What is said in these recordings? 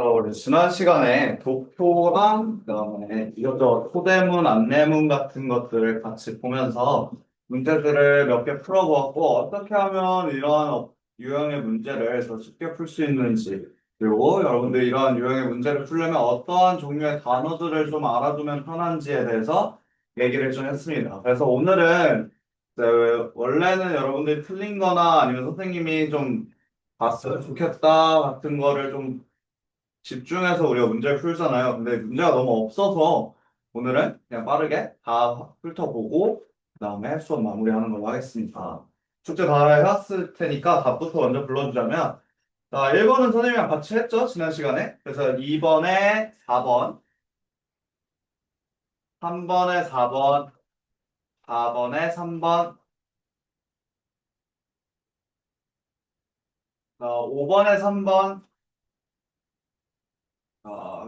우리 지난 시간에 도표랑 그다음에 이것저것 토대문, 안내문 같은 것들을 같이 보면서 문제들을 몇 개 풀어보았고 어떻게 하면 이러한 유형의 문제를 더 쉽게 풀 수 있는지 그리고 여러분들 이러한 유형의 문제를 풀려면 어떠한 종류의 단어들을 좀 알아두면 편한지에 대해서 얘기를 좀 했습니다. 그래서 오늘은 이제 원래는 여러분들이 틀린 거나 아니면 선생님이 좀 봤으면 좋겠다 같은 거를 좀 집중해서 우리가 문제를 풀잖아요. 근데 문제가 너무 없어서 오늘은 그냥 빠르게 다 훑어보고 그다음에 수업 마무리하는 걸로 하겠습니다. 숙제 다 해왔을 테니까 답부터 먼저 불러주자면 자, 1번은 선생님이랑 같이 했죠? 지난 시간에. 그래서 2번에 4번, 3번에 4번, 4번에 3번, 5번에 3번,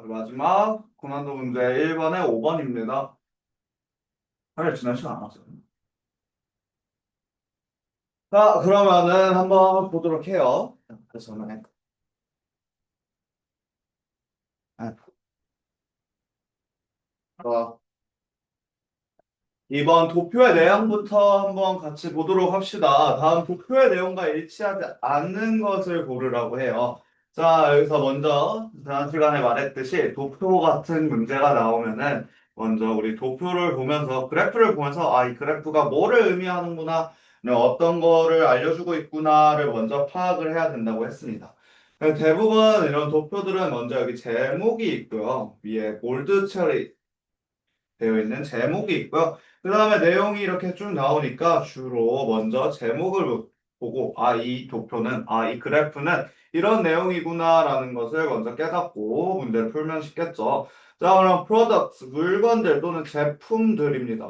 마지막 고난도 문제 1번에 5번입니다. 사실 지난 시간 안 왔어요. 자, 그러면은 한번 보도록 해요. 그래서 어, 이번 도표의 내용부터 한번 같이 보도록 합시다. 다음 도표의 내용과 일치하지 않는 것을 고르라고 해요. 자, 여기서 먼저 지난 시간에 말했듯이 도표 같은 문제가 나오면은 먼저 우리 도표를 보면서 그래프를 보면서 이 그래프가 뭐를 의미하는구나, 어떤 거를 알려주고 있구나를 먼저 파악을 해야 된다고 했습니다. 대부분 이런 도표들은 먼저 여기 제목이 있고요. 위에 볼드 처리 되어 있는 제목이 있고요. 그 다음에 내용이 이렇게 쭉 나오니까 주로 먼저 제목을 보고, 이 도표는, 이 그래프는 이런 내용이구나라는 것을 먼저 깨닫고 문제를 풀면 쉽겠죠. 자, 그럼 products, 물건들 또는 제품들입니다.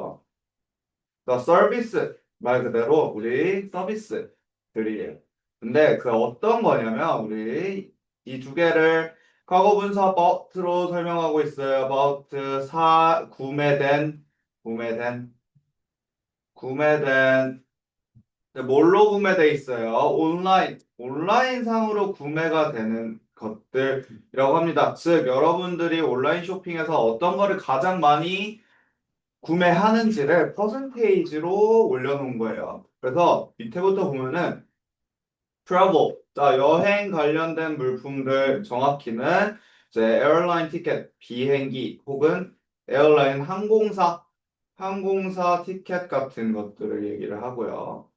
그러니까 서비스, 말 그대로 우리 서비스들이에요. 근데 그 어떤 거냐면 우리 이 두 개를 과거 분사 about로 설명하고 있어요. about 구매된 구매된 구매된 뭘로 구매돼 있어요? 온라인상으로 구매가 되는 것들이라고 합니다. 즉 여러분들이 온라인 쇼핑에서 어떤 거를 가장 많이 구매하는지를 퍼센테이지로 올려놓은 거예요. 그래서 밑에부터 보면은 travel, 자, 여행 관련된 물품들 정확히는 이제 에어라인 티켓, 비행기 혹은 에어라인 항공사 티켓 같은 것들을 얘기를 하고요.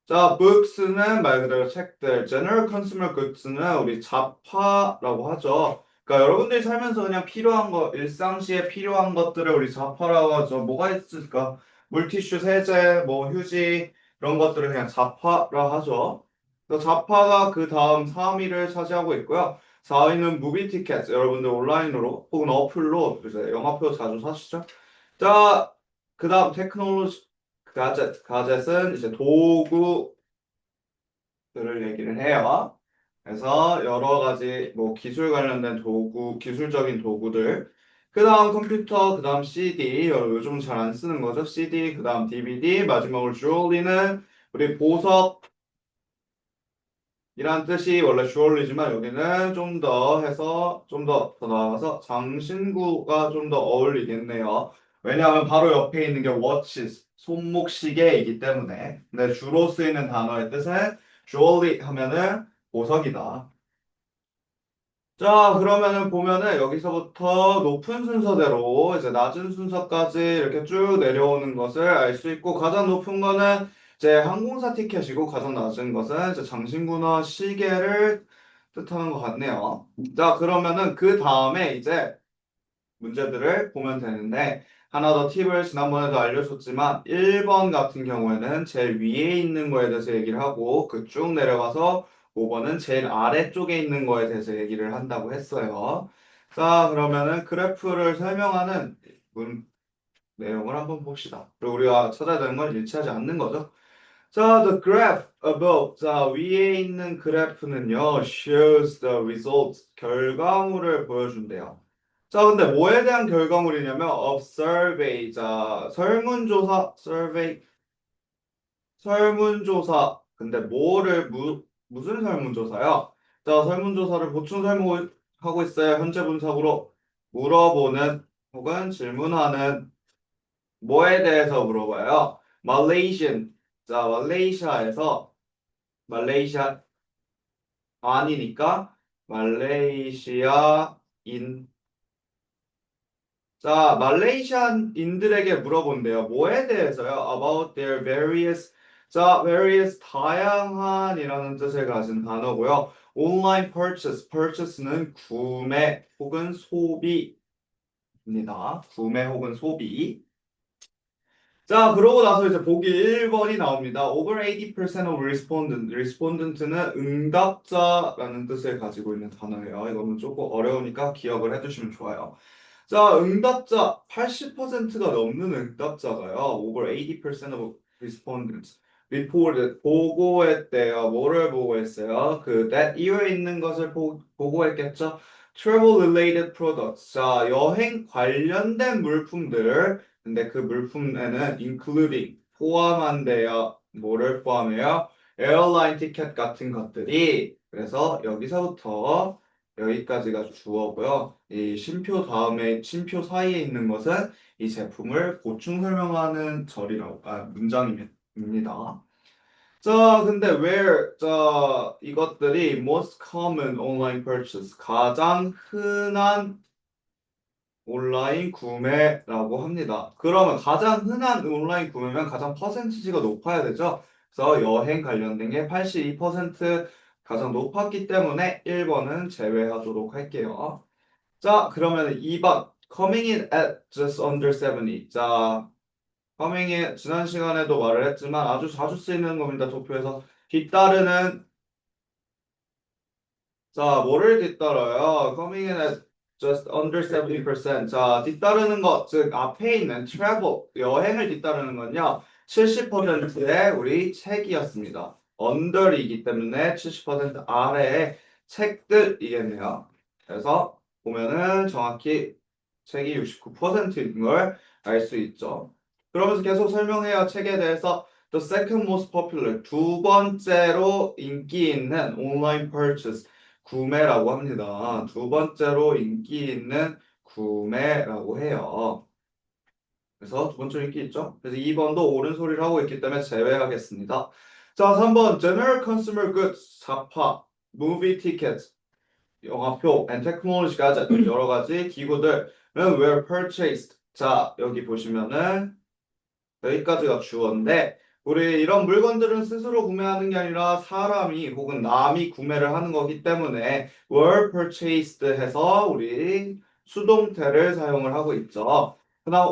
자, books는 말 그대로 책들, general consumer goods는 우리 잡화라고 하죠. 그러니까 여러분들이 살면서 그냥 필요한 거, 일상시에 필요한 것들을 우리 잡화라고 하죠. 뭐가 있을까? 물티슈, 세제, 뭐 휴지 이런 것들을 그냥 잡화라 하죠. 그래서 잡화가 그 다음 3위를 차지하고 있고요. 4위는 무비 티켓, 여러분들 온라인으로 혹은 어플로 이제 영화표 자주 사시죠? 자, 그 다음 테크놀로지 가젯은 이제 도구들을 얘기를 해요. 그래서 여러 가지 뭐 기술 관련된 도구, 기술적인 도구들. 그 다음 컴퓨터, 그 다음 CD, 요즘 잘 안 쓰는 거죠. CD, 그 다음 DVD, 마지막으로 주얼리는 우리 보석 이란 뜻이 원래 주얼리지만 여기는 좀 더 해서 좀 더 나아가서 장신구가 좀 더 어울리겠네요. 왜냐하면 바로 옆에 있는 게 watches, 손목시계이기 때문에. 근데 주로 쓰이는 단어의 뜻은 jewelry 하면은 보석이다. 자, 그러면은 보면은 여기서부터 높은 순서대로 이제 낮은 순서까지 이렇게 쭉 내려오는 것을 알 수 있고 가장 높은 거는 이제 항공사 티켓이고 가장 낮은 것은 이제 장신구나 시계를 뜻하는 것 같네요. 자, 그러면은 그 다음에 이제 문제들을 보면 되는데 하나 더 팁을 지난번에도 알려줬지만 1번 같은 경우에는 제일 위에 있는 거에 대해서 얘기를 하고 그 쭉 내려가서 5번은 제일 아래쪽에 있는 거에 대해서 얘기를 한다고 했어요. 자, 그러면은 그래프를 설명하는 내용을 한번 봅시다. 그리고 우리가 찾아야 되는 건 일치하지 않는 거죠. 자, the graph above. 자, 위에 있는 그래프는요, shows the results. 결과물을 보여준대요. 자, 근데 뭐에 대한 결과물이냐면, of survey. 자, 설문조사. 근데 무슨 설문조사요? 자, 설문조사를 보충 설명을 하고 있어요. 현재 분석으로 물어보는 혹은 질문하는 뭐에 대해서 물어봐요? Malaysian. 자, 말레이시아에서 말레이시아 아니니까 말레이시아인. 자, 말레이시안인들에게 물어본대요. 뭐에 대해서요? About their various. 자, various 다양한이라는 뜻을 가진 단어고요. Online purchase. purchase는 구매 혹은 소비입니다. 구매 혹은 소비. 자, 그러고 나서 이제 보기 1번이 나옵니다. Over 80% of respondent는 응답자라는 뜻을 가지고 있는 단어예요. 이거는 조금 어려우니까 기억을 해두시면 좋아요. 자, 응답자 80%가 넘는 응답자가요. Over 80% of respondents reported 보고했대요. 뭐를 보고했어요? 그 that 이후에 있는 것을 보고했겠죠. Travel related products. 자, 여행 관련된 물품들. 근데 그 물품에는 including 포함한대요. 뭐를 포함해요? 에어라인 티켓 같은 것들이. 그래서 여기서부터 여기까지가 주어고요. 이 쉼표 다음에 쉼표 사이에 있는 것은 이 제품을 보충 설명하는 문장입니다. 자, 근데 자, 이것들이 most common online purchase, 가장 흔한 온라인 구매라고 합니다. 그러면 가장 흔한 온라인 구매면 가장 퍼센티지가 높아야 되죠. 그래서 여행 관련된 게 82% 가장 높았기 때문에 1번은 제외하도록 할게요. 자, 그러면 2번. Coming in at just under 70. 자, coming in 지난 시간에도 말을 했지만 아주 자주 쓰이는 겁니다. 도표에서 뒤따르는. 자, 뭐를 뒤따라요? Coming in at just under 70%. 자, 뒤따르는 것, 즉 앞에 있는 travel, 여행을 뒤따르는 건요. 70%의 우리 책이었습니다. under이기 때문에 70% 아래의 책들이겠네요. 그래서 보면은 정확히 책이 69%인 걸 알 수 있죠. 그러면서 계속 설명해요. 책에 대해서 The second most popular, 두 번째로 인기 있는 온라인 purchase, 구매라고 합니다. 두 번째로 인기 있는 구매라고 해요. 그래서 두 번째로 인기 있죠. 그래서 2번도 옳은 소리를 하고 있기 때문에 제외하겠습니다. 자, 3번 General Consumer Goods, 자파, Movie Tickets, 영화표, and Technology Gadget, 여러 가지 기구들은 were purchased. 자, 여기 보시면은 여기까지가 주어인데 우리 이런 물건들은 스스로 구매하는 게 아니라 사람이 혹은 남이 구매를 하는 거기 때문에 were purchased 해서 우리 수동태를 사용을 하고 있죠. 그다음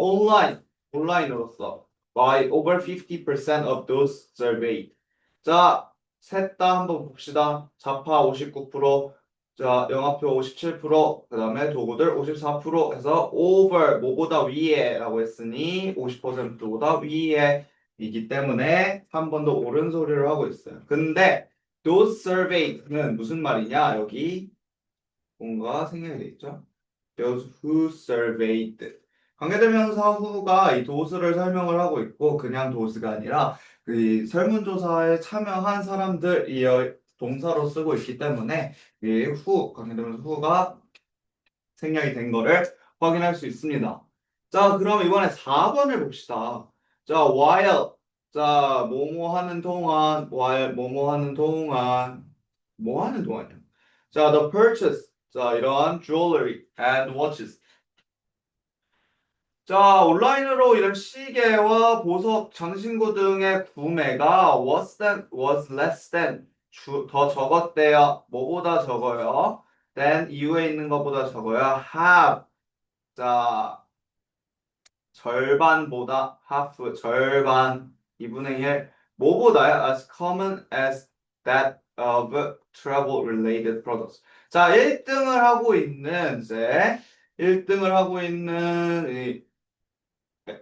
온라인으로서 by over 50% of those surveyed. 자, 셋 다 한번 봅시다. 자파 59%, 자, 영화표 57%, 그 다음에 도구들 54% 해서 over, 뭐보다 위에라고 했으니 50%보다 위에이기 때문에 한 번 더 옳은 소리를 하고 있어요. 근데 those surveyed는 무슨 말이냐? 여기 뭔가 생략이 돼 있죠? Those who surveyed. 관계대명사 who가 이 does를 설명을 하고 있고 그냥 does가 아니라 그 설문조사에 참여한 사람들이 동사로 쓰고 있기 때문에 이 who, 관계대명사 who가 생략이 된 거를 확인할 수 있습니다. 자, 그럼 이번에 4번을 봅시다. 자, while. 자, 뭐뭐 하는 동안, while 뭐뭐 하는 동안, 뭐 하는 동안이요? 자, the purchase. 자, 이러한 jewelry and watches. 자, 온라인으로 이런 시계와 보석, 장신구 등의 구매가 was less than, 더 적었대요. 뭐보다 적어요? than 이후에 있는 것보다 적어요. have. 자, 절반보다 half, 절반, 2분의 1. 뭐보다요? As common as that of travel related products. 자, 1등을 하고 있는, 이제, 1등을 하고 있는 이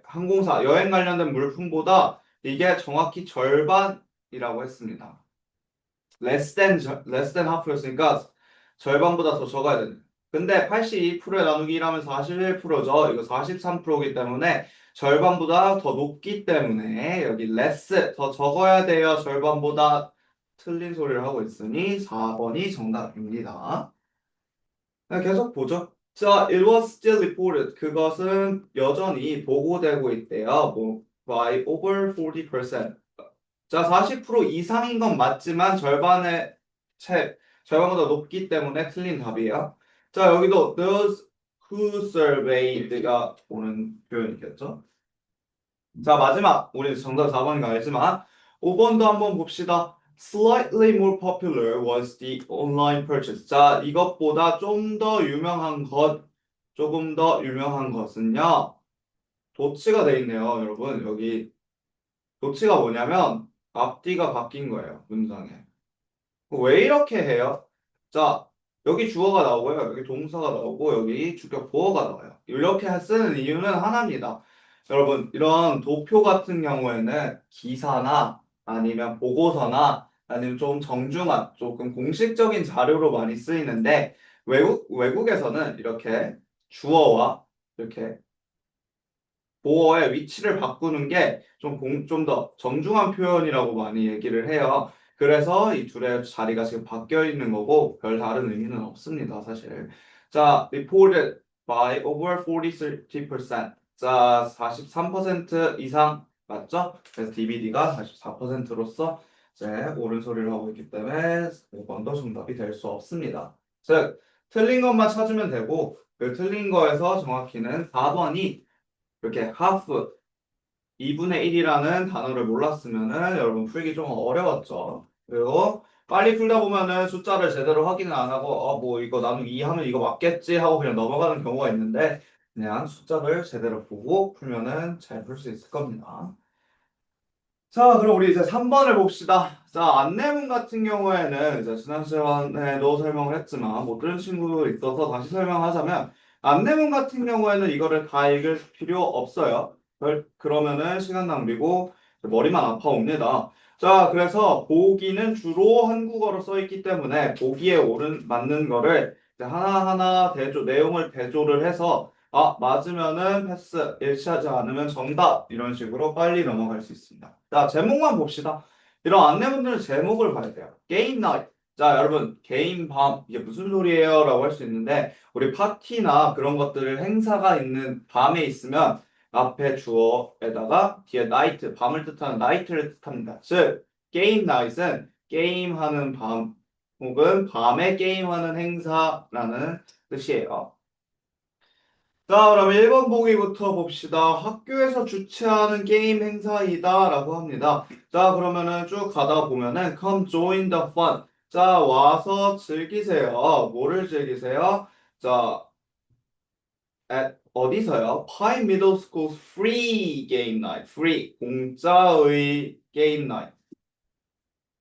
항공사, 여행 관련된 물품보다 이게 정확히 절반이라고 했습니다. less than half였으니까 절반보다 더 적어야 되는. 근데 82%에 나누기 1하면 41%죠. 이거 43%이기 때문에 절반보다 더 높기 때문에 여기 less 더 적어야 돼요. 절반보다 틀린 소리를 하고 있으니 4번이 정답입니다. 네, 계속 보죠. 자, it was still reported. 그것은 여전히 보고되고 있대요. 뭐, by over 40%. 자, 40% 이상인 건 맞지만 절반보다 높기 때문에 틀린 답이에요. 자, 여기도 those who surveyed가 오는 표현이겠죠. 자, 마지막. 우리 정답 4번인 거 알지만 5번도 한번 봅시다. Slightly more popular was the online purchase. 자, 이것보다 조금 더 유명한 것은요. 도치가 돼 있네요, 여러분. 여기 도치가 뭐냐면 앞뒤가 바뀐 거예요, 문장에. 왜 이렇게 해요? 자, 여기 주어가 나오고요. 여기 동사가 나오고 여기 주격 보어가 나와요. 이렇게 쓰는 이유는 하나입니다. 여러분, 이런 도표 같은 경우에는 기사나 아니면 보고서나 아니면 좀 정중한 조금 공식적인 자료로 많이 쓰이는데 외국에서는 이렇게 주어와 이렇게 보어의 위치를 바꾸는 게 좀 더 정중한 표현이라고 많이 얘기를 해요. 그래서 이 둘의 자리가 지금 바뀌어 있는 거고 별 다른 의미는 없습니다, 사실. 자, reported by over 40%. 자, 43% 이상 맞죠? 그래서 DBD가 44%로서 이제 옳은 소리를 하고 있기 때문에 5번도 정답이 될 수 없습니다. 즉, 틀린 것만 찾으면 되고 그 틀린 거에서 정확히는 4번이 이렇게 half 2분의 1이라는 단어를 몰랐으면은 여러분 풀기 좀 어려웠죠. 그리고 빨리 풀다 보면은 숫자를 제대로 확인을 안 하고 뭐 이거 나는 2 하면 이거 맞겠지 하고 그냥 넘어가는 경우가 있는데 그냥 숫자를 제대로 보고 풀면은 잘 풀 수 있을 겁니다. 자, 그럼 우리 이제 3번을 봅시다. 자, 안내문 같은 경우에는 이제 지난 시간에도 설명을 했지만 못 들은 친구 있어서 다시 설명하자면 안내문 같은 경우에는 이거를 다 읽을 필요 없어요. 그러면은 시간 낭비고 머리만 아파옵니다. 자, 그래서 보기는 주로 한국어로 써 있기 때문에 보기에 맞는 거를 이제 하나하나 내용을 대조를 해서 맞으면은 패스, 일치하지 않으면 정답 이런 식으로 빨리 넘어갈 수 있습니다. 자, 제목만 봅시다. 이런 안내문들은 제목을 봐야 돼요. 게임 나이트. 자, 여러분, 게임 밤, 이게 무슨 소리예요? 라고 할 수 있는데, 우리 파티나 그런 것들을 행사가 있는 밤에 있으면, 앞에 주어에다가 뒤에 나이트, 밤을 뜻하는 나이트를 뜻합니다. 즉, 게임 나이트는 게임하는 밤, 혹은 밤에 게임하는 행사라는 뜻이에요. 자, 그럼 1번 보기부터 봅시다. 학교에서 주최하는 게임 행사이다 라고 합니다. 자, 그러면은 쭉 가다 보면은 come join the fun. 자, 와서 즐기세요. 뭐를 즐기세요? 자, 어디서요? Pine Middle School's free game night. free, 공짜의 게임 나이트.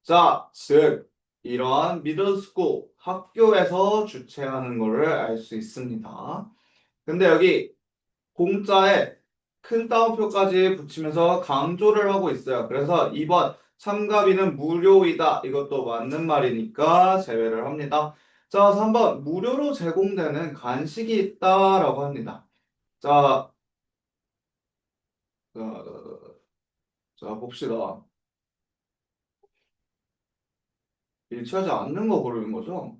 자, 즉, 이러한 middle school, 학교에서 주최하는 거를 알 수 있습니다. 근데 여기 공짜에 큰 따옴표까지 붙이면서 강조를 하고 있어요. 그래서 2번 참가비는 무료이다. 이것도 맞는 말이니까 제외를 합니다. 자, 3번 무료로 제공되는 간식이 있다라고 합니다. 자, 자, 자, 봅시다. 일치하지 않는 거 고르는 거죠?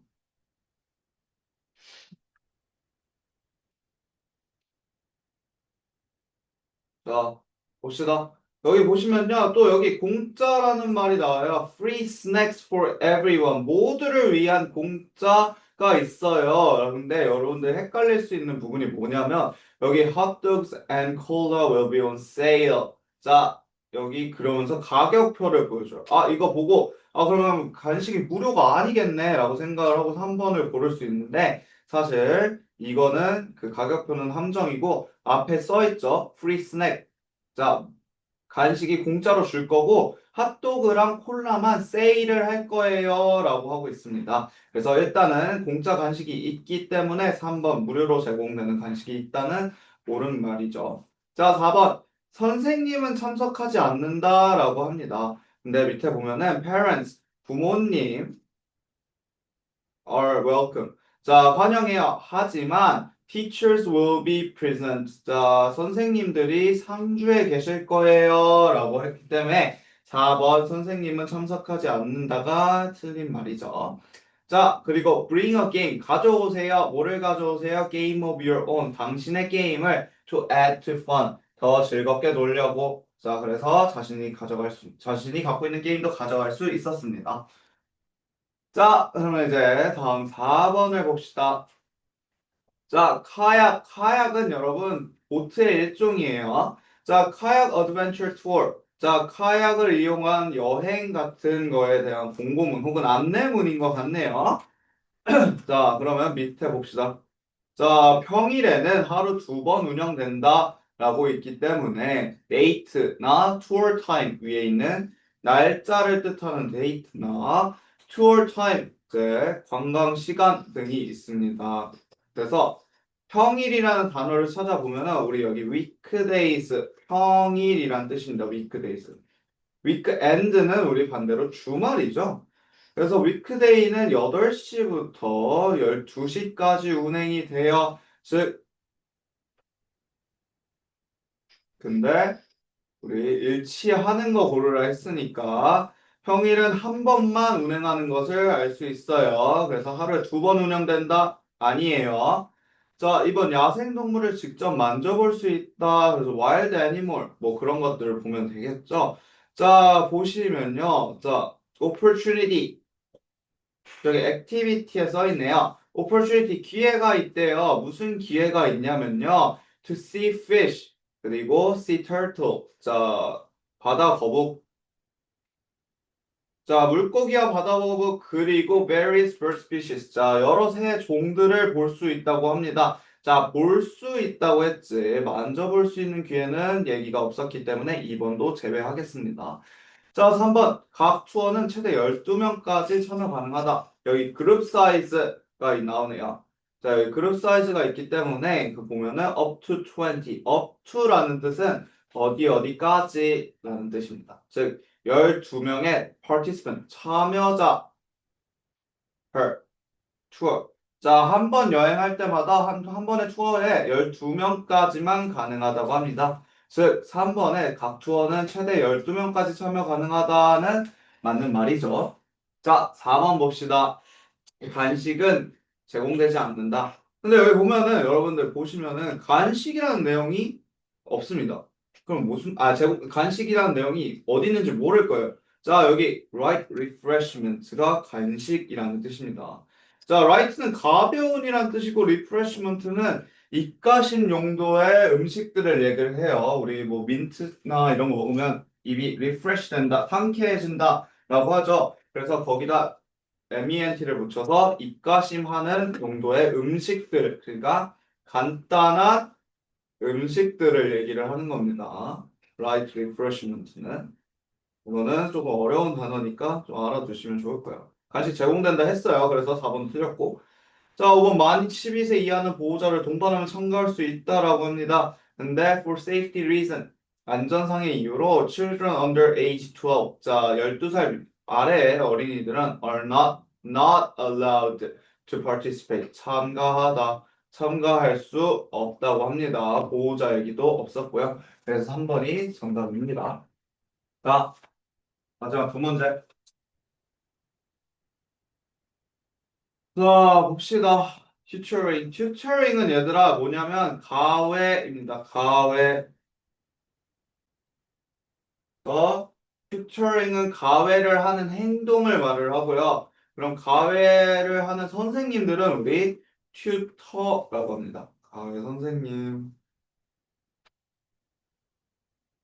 자, 봅시다. 여기 보시면요. 또 여기 공짜라는 말이 나와요. Free snacks for everyone. 모두를 위한 공짜가 있어요. 근데 여러분들 헷갈릴 수 있는 부분이 뭐냐면 여기 hot dogs and cola will be on sale. 자, 여기 그러면서 가격표를 보여줘요. 이거 보고 그러면 간식이 무료가 아니겠네 라고 생각을 하고 3번을 고를 수 있는데 사실 이거는 그 가격표는 함정이고 앞에 써 있죠. free snack. 자, 간식이 공짜로 줄 거고 핫도그랑 콜라만 세일을 할 거예요 라고 하고 있습니다. 그래서 일단은 공짜 간식이 있기 때문에 3번 무료로 제공되는 간식이 있다는 옳은 말이죠. 자, 4번 선생님은 참석하지 않는다라고 합니다. 근데 밑에 보면은 parents 부모님 are welcome. 자, 환영해요. 하지만 teachers will be present. 자, 선생님들이 상주에 계실 거예요. 라고 했기 때문에 4번 선생님은 참석하지 않는다가 틀린 말이죠. 자, 그리고 bring a game. 가져오세요. 뭐를 가져오세요? Game of your own. 당신의 게임을 to add to fun. 더 즐겁게 놀려고. 자, 그래서 자신이 갖고 있는 게임도 가져갈 수 있었습니다. 자, 그러면 이제 다음 4번을 봅시다. 자, 카약은 여러분 보트의 일종이에요. 자, 카약 어드벤처 투어. 자, 카약을 이용한 여행 같은 거에 대한 공고문 혹은 안내문인 것 같네요. 자, 그러면 밑에 봅시다. 자, 평일에는 하루 2번 운영된다 라고 있기 때문에 데이트나 투어 타임 위에 있는 날짜를 뜻하는 데이트나 투어 타임, 즉 관광 시간 등이 있습니다. 그래서 평일이라는 단어를 찾아보면은 우리 여기 weekdays 평일이란 뜻입니다. weekdays. weekend는 우리 반대로 주말이죠. 그래서 위크데이는 8시부터 12시까지 운행이 돼요. 즉, 근데 우리 일치하는 거 고르라 했으니까 평일은 한 번만 운행하는 것을 알 수 있어요. 그래서 하루에 2번 운영된다? 아니에요. 자, 이번 야생동물을 직접 만져볼 수 있다. 그래서 wild animal 뭐 그런 것들을 보면 되겠죠. 자, 보시면요. 자, opportunity 여기 액티비티에 써 있네요. opportunity 기회가 있대요. 무슨 기회가 있냐면요. to see fish 그리고 see turtle. 자, 바다 거북. 자, 물고기와 바다 거북 그리고 various bird species. 자, 여러 새 종들을 볼 수 있다고 합니다. 자, 볼 수 있다고 했지. 만져볼 수 있는 기회는 얘기가 없었기 때문에 2번도 제외하겠습니다. 자, 3번. 각 투어는 최대 12명까지 참여 가능하다. 여기 그룹 사이즈가 나오네요. 자, 여기 그룹 사이즈가 있기 때문에 그 보면은 up to 20. up to라는 뜻은 어디까지라는 뜻입니다. 즉, 12명의 participant, 참여자, per 투어. 자, 한 번 여행할 때마다 한 번의 투어에 12명까지만 가능하다고 합니다. 즉, 3번에 각 투어는 최대 12명까지 참여 가능하다는 맞는 말이죠. 자, 4번 봅시다. 간식은 제공되지 않는다. 근데 여기 보면은 여러분들 보시면은 간식이라는 내용이 없습니다. 그럼 무슨 간식이라는 내용이 어디 있는지 모를 거예요. 자, 여기 right refreshment가 간식이라는 뜻입니다. 자, right는 가벼운이라는 뜻이고 refreshment는 입가심 용도의 음식들을 얘기를 해요. 우리 뭐 민트나 이런 거 먹으면 입이 refresh 된다, 상쾌해진다라고 하죠. 그래서 거기다 MENT를 붙여서 입가심하는 용도의 음식들, 그러니까 간단한 음식들을 얘기를 하는 겁니다. Light refreshment는. 이거는 조금 어려운 단어니까 좀 알아두시면 좋을 거예요. 간식 제공된다 했어요. 그래서 4번 틀렸고. 자, 5번 만 12세 이하는 보호자를 동반하면 참가할 수 있다라고 합니다. 근데 for safety reason, 안전상의 이유로 children under age 12, 자, 12살 아래의 어린이들은 are not allowed to participate, 참가할 수 없다고 합니다. 보호자 얘기도 없었고요. 그래서 3번이 정답입니다. 자, 마지막 두 문제. 자, 봅시다. 튜터링. 튜터링은 얘들아 뭐냐면 가외입니다. 가외. 튜터링은 가외를 하는 행동을 말을 하고요. 그럼 가외를 하는 선생님들은 우리 튜터라고 합니다. 가외 선생님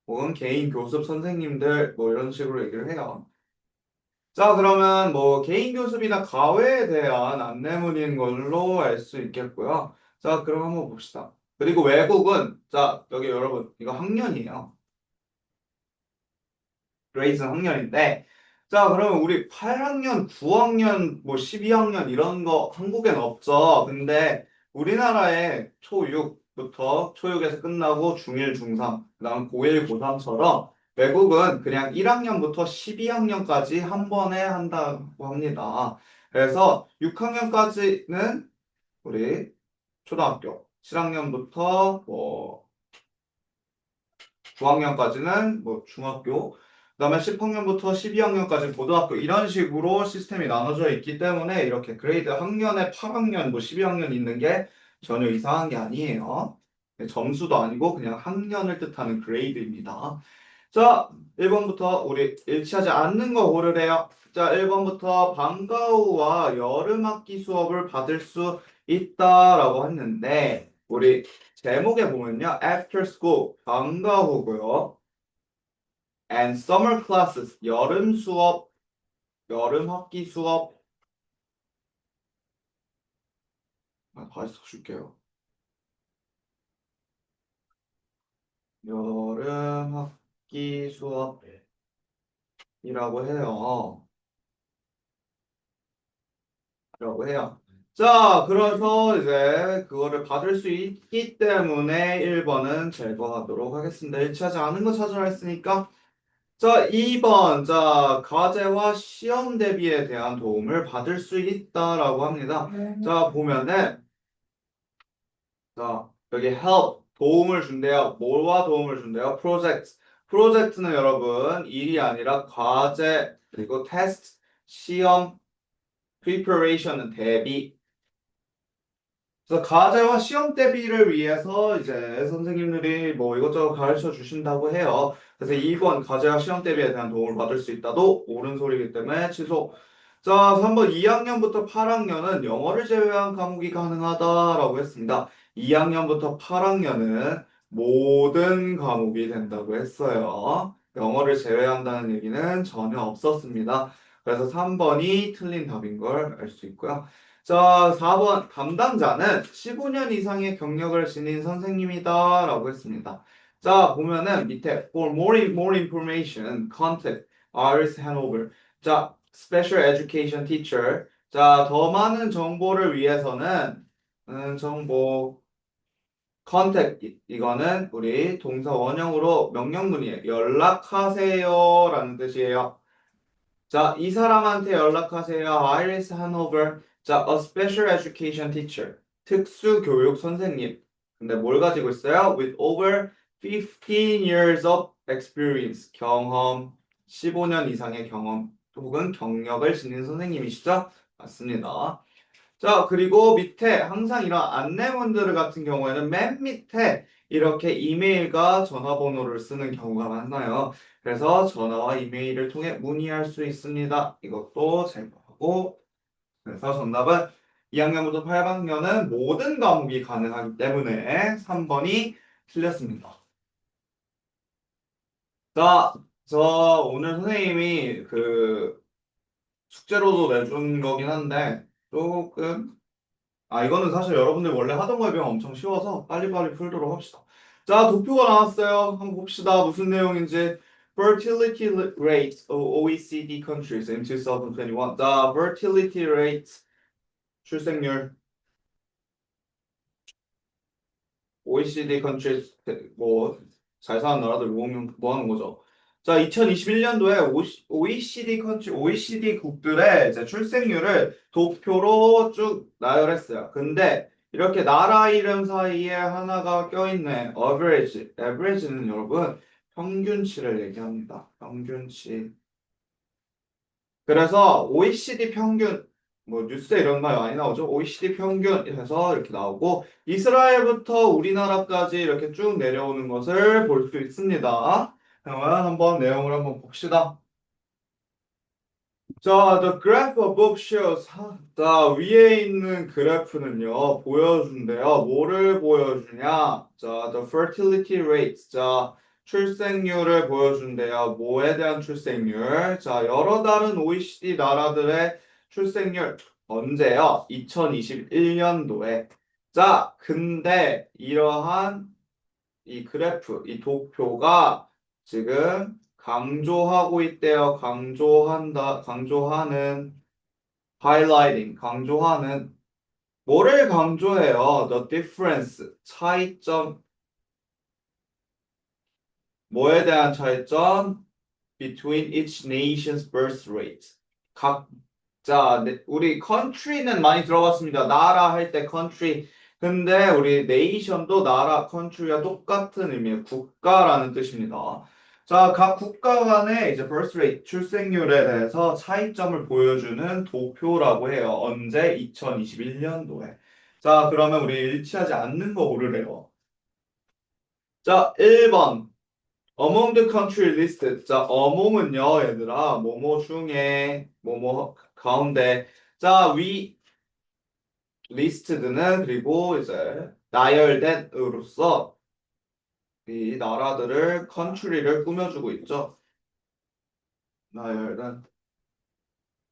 혹은 개인 교습 선생님들 뭐 이런 식으로 얘기를 해요. 자, 그러면 뭐 개인 교습이나 과외에 대한 안내문인 걸로 알 수 있겠고요. 자, 그럼 한번 봅시다. 그리고 외국은 자, 여기 여러분 이거 학년이에요. 그레이슨 학년인데 자, 그러면 우리 8학년, 9학년, 뭐 12학년 이런 거 한국엔 없죠. 근데 우리나라에 초6부터 초6에서 끝나고 중1, 중3, 그다음 고1, 고3처럼 외국은 그냥 1학년부터 12학년까지 한 번에 한다고 합니다. 그래서 6학년까지는 우리 초등학교, 7학년부터 뭐 9학년까지는 뭐 중학교, 그다음에 10학년부터 12학년까지 고등학교 이런 식으로 시스템이 나눠져 있기 때문에 이렇게 그레이드 학년에 8학년, 뭐 12학년 있는 게 전혀 이상한 게 아니에요. 점수도 아니고 그냥 학년을 뜻하는 그레이드입니다. 자, 1번부터 우리 일치하지 않는 거 고르래요. 자, 1번부터 방과 후와 여름학기 수업을 받을 수 있다라고 했는데 우리 제목에 보면요. After school, 방과 후고요. And summer classes, 여름 수업, 여름 학기 수업. 다시 써줄게요. 여름 학기 수업이라고 해요. 라고 해요. 자, 그래서 이제 그거를 받을 수 있기 때문에 1번은 제거하도록 하겠습니다. 일치하지 않은 거 찾으라 했으니까. 자, 2번. 자, 과제와 시험 대비에 대한 도움을 받을 수 있다라고 합니다. 자, 보면은, 자, 여기 help, 도움을 준대요. 뭐와 도움을 준대요? project. 프로젝트는 여러분, 일이 아니라 과제, 그리고 테스트, 시험, preparation은 대비. 그래서 과제와 시험 대비를 위해서 이제 선생님들이 뭐 이것저것 가르쳐 주신다고 해요. 그래서 2번 과제와 시험 대비에 대한 도움을 받을 수 있다도 옳은 소리이기 때문에 취소. 자, 3번 2학년부터 8학년은 영어를 제외한 과목이 가능하다라고 했습니다. 2학년부터 8학년은 모든 과목이 된다고 했어요. 영어를 제외한다는 얘기는 전혀 없었습니다. 그래서 3번이 틀린 답인 걸 알 수 있고요. 자, 4번 담당자는 15년 이상의 경력을 지닌 선생님이다 라고 했습니다. 자, 보면은 밑에 for more information, contact Iris Hanover. 자, special education teacher. 자, 더 많은 정보를 위해서는 정보 contact 이거는 우리 동사 원형으로 명령문이에요. 연락하세요 라는 뜻이에요. 자, 이 사람한테 연락하세요. 아이리스 하노버. 자, a special education teacher. 특수 교육 선생님. 근데 뭘 가지고 있어요? With over 15 years of experience. 경험. 15년 이상의 경험 혹은 경력을 지닌 선생님이시죠? 맞습니다. 자, 그리고 밑에 항상 이런 안내문들 같은 경우에는 맨 밑에 이렇게 이메일과 전화번호를 쓰는 경우가 많나요? 그래서 전화와 이메일을 통해 문의할 수 있습니다. 이것도 제거하고. 그래서 정답은 2학년부터 8학년은 모든 과목이 가능하기 때문에 3번이 틀렸습니다. 자, 저 오늘 선생님이 그 숙제로도 내준 거긴 한데 조금 이거는 사실 여러분들 원래 하던 거에 비하면 엄청 쉬워서 빨리빨리 풀도록 합시다. 자, 도표가 나왔어요. 한번 봅시다. 무슨 내용인지. Fertility rates of OECD countries in 2021. 자, fertility rates, 출생률, OECD countries, 뭐, 잘 사는 나라들 뭐 하는 거죠? 자, 2021년도에 OECD OECD 국들의 이제 출생률을 도표로 쭉 나열했어요. 근데 이렇게 나라 이름 사이에 하나가 껴있네. average는 여러분 평균치를 얘기합니다. 평균치. 그래서 OECD 평균, 뭐 뉴스에 이런 말 많이 나오죠. OECD 평균 해서 이렇게 나오고 이스라엘부터 우리나라까지 이렇게 쭉 내려오는 것을 볼 수 있습니다. 그러면 한번 내용을 한번 봅시다. 자, the graph above shows. 자, 위에 있는 그래프는요, 보여준대요. 뭐를 보여주냐? 자, the fertility rates. 자, 출생률을 보여준대요. 뭐에 대한 출생률? 자, 여러 다른 OECD 나라들의 출생률. 언제요? 2021년도에. 자, 근데 이러한 이 그래프, 이 도표가 지금 강조하고 있대요. 강조하는, highlighting, 강조하는, 뭐를 강조해요? The difference, 차이점, 뭐에 대한 차이점? Between each nation's birth rate. 각자, 우리 country는 많이 들어봤습니다. 나라 할 때 country. 근데 우리 nation도 나라, country와 똑같은 의미의 국가라는 뜻입니다. 자, 각 국가 간의 이제 birth rate, 출생률에 대해서 차이점을 보여주는 도표라고 해요. 언제? 2021년도에. 자, 그러면 우리 일치하지 않는 거 고르래요. 자, 1번. Among the country listed. 자, among은요, 얘들아, 뭐뭐 중에, 뭐뭐 가운데. 자, listed는 그리고 이제 나열된으로서 이 나라들을, country를 꾸며주고 있죠. 나열된.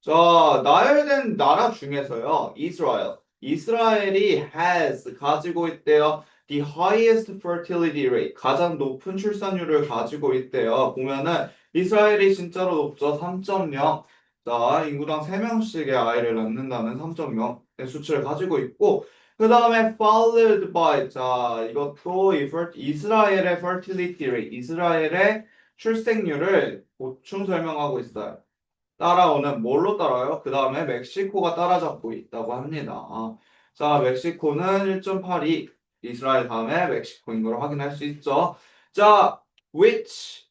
자, 나열된 나라 중에서요, 이스라엘. 이스라엘이 has 가지고 있대요. The highest fertility rate. 가장 높은 출산율을 가지고 있대요. 보면은 이스라엘이 진짜로 높죠. 3.0. 자, 인구당 3명씩의 아이를 낳는다는 3.0의 수치를 가지고 있고, 그 다음에 followed by. 자, 이것도 이스라엘의 fertility rate. 이스라엘의 출생률을 보충 설명하고 있어요. 따라오는 뭘로 따라요? 그 다음에 멕시코가 따라잡고 있다고 합니다. 자, 멕시코는 1.82, 이스라엘 다음에 멕시코인 걸 확인할 수 있죠. 자, which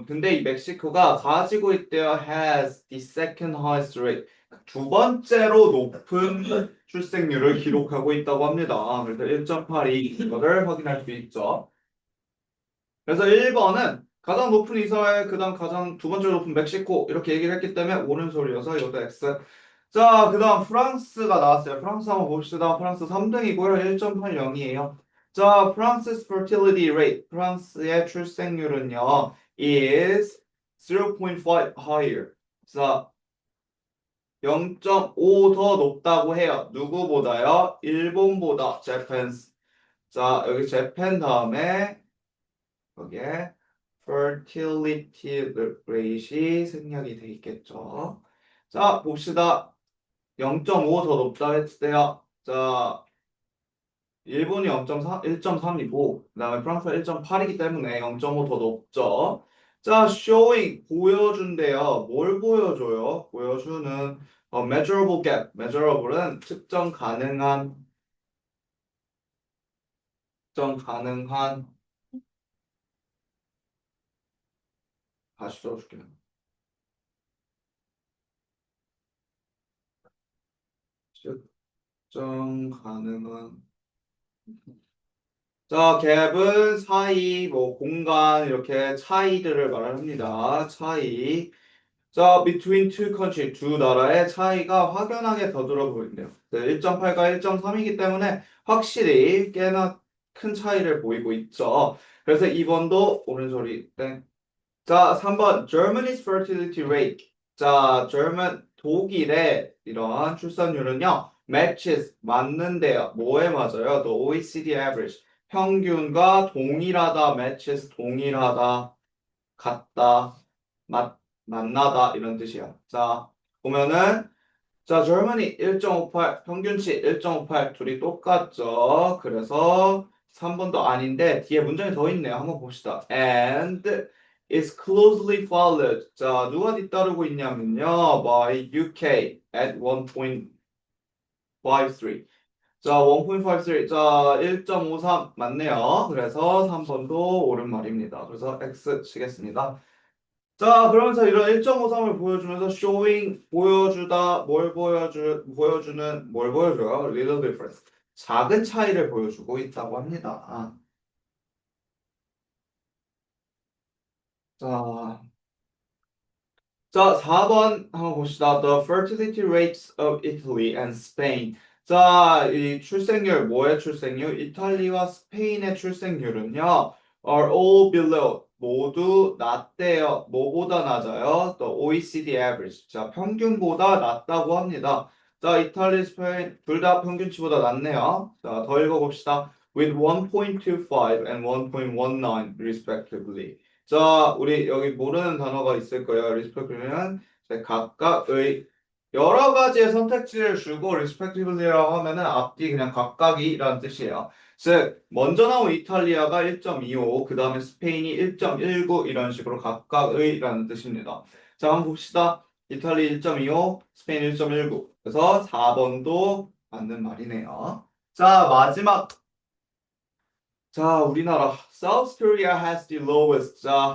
근데 이 멕시코가 가지고 있대요. has the second highest rate. 두 번째로 높은 출생률을 기록하고 있다고 합니다. 그래서 1.82 이거를 확인할 수 있죠. 그래서 1번은 가장 높은 이스라엘, 그다음 가장 두 번째로 높은 멕시코 이렇게 얘기를 했기 때문에 옳은 소리여서 이것도 X. 자, 그다음 프랑스가 나왔어요. 프랑스 한번 봅시다. 프랑스 3등이고요. 1.80이에요. 자, 프랑스's fertility rate. 프랑스의 출생률은요. is 0.5 higher. 자, 0.5 더 높다고 해요. 누구보다요? 일본보다. Japan's. 자, 여기 재팬 다음에 여기에 fertility rate이 생략이 돼 있겠죠. 자, 봅시다. 0.5 더 높다 했어요. 자, 일본이 0.3, 1.3이고, 그 다음에 프랑스가 1.8이기 때문에 0.5 더 높죠. 자, showing, 보여준대요. 뭘 보여줘요? 보여주는 measurable gap. measurable은 측정 가능한, 다시 써줄게요. 측정 가능한 자, 갭은 사이, 뭐 공간 이렇게 차이들을 말합니다. 차이. 자, between two country 두 나라의 차이가 확연하게 더 들어 보인대요. 1.8과 1.3이기 때문에 확실히 꽤나 큰 차이를 보이고 있죠. 그래서 2번도 옳은 소리. 땡. 자, 3번 Germany's fertility rate. 자, 독일의 이러한 출산율은요. matches 맞는데요. 뭐에 맞아요? The OECD average. 평균과 동일하다, matches 동일하다, 같다, 만나다 이런 뜻이야. 자, 보면은 자, Germany 1.58, 평균치 1.58 둘이 똑같죠. 그래서 3번도 아닌데 뒤에 문장이 더 있네요. 한번 봅시다. And is closely followed. 자, 누가 뒤따르고 있냐면요. by UK at 1.53. 자, 1.53. 자, 1.53 맞네요. 그래서 3번도 옳은 말입니다. 그래서 X 치겠습니다. 자, 그러면서 이런 1.53을 보여주면서 showing 보여주다 뭘 보여줘요? little difference. 작은 차이를 보여주고 있다고 합니다. 자, 자, 4번 한번 봅시다. The fertility rates of Italy and Spain. 자, 이 출생률, 뭐의 출생률? 이탈리아와 스페인의 출생률은요, are all below. 모두 낮대요. 뭐보다 낮아요? The OECD average. 자, 평균보다 낮다고 합니다. 자, 이탈리, 스페인 둘 다 평균치보다 낮네요. 자, 더 읽어봅시다. With 1.25 and 1.19 respectively. 자, 우리 여기 모르는 단어가 있을 거예요. respectively는 각각의 여러 가지의 선택지를 주고 respectively라고 하면은 앞뒤 그냥 각각이라는 뜻이에요. 즉, 먼저 나온 이탈리아가 1.25, 그 다음에 스페인이 1.19 이런 식으로 각각의라는 뜻입니다. 자, 한번 봅시다. 이탈리 1.25, 스페인 1.19. 그래서 4번도 맞는 말이네요. 자, 마지막 자, 우리나라 South Korea has the lowest. 자,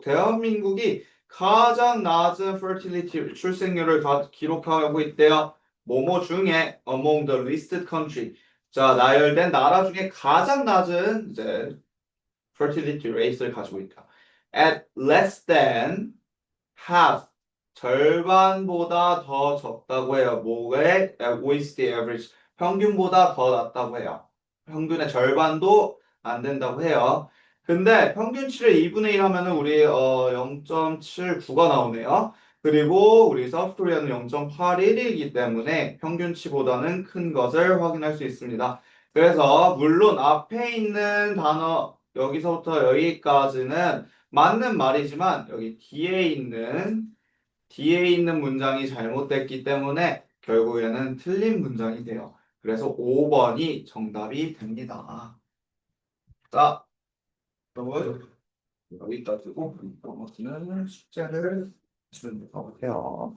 대한민국이 가장 낮은 fertility 출생률을 기록하고 있대요. 뭐뭐 중에 among the listed country. 자, 나열된 나라 중에 가장 낮은 이제 fertility rate를 가지고 있다. At less than half. 절반보다 더 적다고 해요. 뭐에? OECD average. 평균보다 더 낮다고 해요. 평균의 절반도 안 된다고 해요. 근데 평균치를 2분의 1 하면은 우리 0.79가 나오네요. 그리고 우리 사우스코리아는 0.81이기 때문에 평균치보다는 큰 것을 확인할 수 있습니다. 그래서 물론 앞에 있는 단어 여기서부터 여기까지는 맞는 말이지만 여기 뒤에 있는 문장이 잘못됐기 때문에 결국에는 틀린 문장이 돼요. 그래서 5번이 정답이 됩니다. 자, 여러분 여기까지고 나머지는 숙제를 해주면 될 것 같아요.